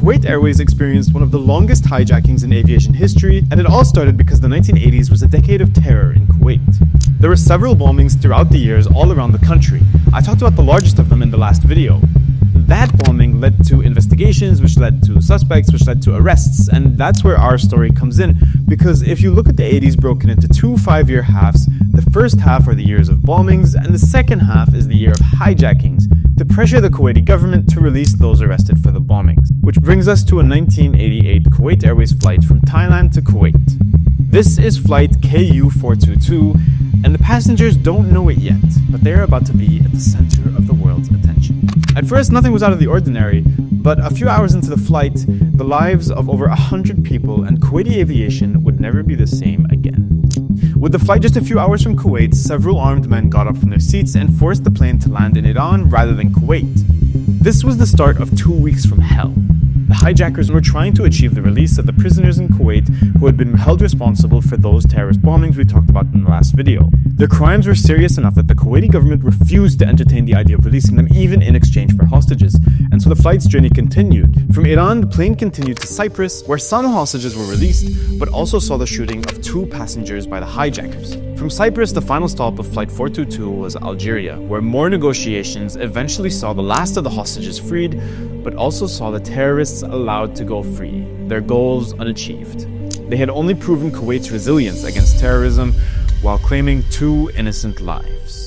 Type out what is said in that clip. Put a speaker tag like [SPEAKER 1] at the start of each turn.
[SPEAKER 1] Kuwait Airways experienced one of the longest hijackings in aviation history, and it all started because the 1980s was a decade of terror in Kuwait. There were several bombings throughout the years all around the country. I talked about the largest of them in the last video. That bombing led to investigations, which led to suspects, which led to arrests, and that's where our story comes in, because if you look at the 80s broken into two 5-year halves, the first half are the years of bombings, and the second half is the year of hijackings, to pressure the Kuwaiti government to release those arrested for the bombings. Which brings us to a 1988 Kuwait Airways flight from Thailand to Kuwait. This is flight KU422, and the passengers don't know it yet, but they're about to be at the center of the world's attention. At first, nothing was out of the ordinary, but a few hours into the flight, the lives of over 100 people and Kuwaiti aviation would never be the same again. With the flight just a few hours from Kuwait, several armed men got up from their seats and forced the plane to land in Iran rather than Kuwait. This was the start of 2 weeks from hell. The hijackers were trying to achieve the release of the prisoners in Kuwait who had been held responsible for those terrorist bombings we talked about in the last video. Their crimes were serious enough that the Kuwaiti government refused to entertain the idea of releasing them even in exchange for hostages, and so the flight's journey continued. From Iran, the plane continued to Cyprus, where some hostages were released, but also saw the shooting of 2 passengers by the hijackers. From Cyprus, the final stop of Flight 422 was Algeria, where more negotiations eventually saw the last of the hostages freed, but also saw the terrorists allowed to go free, their goals unachieved. They had only proven Kuwait's resilience against terrorism while claiming 2 innocent lives.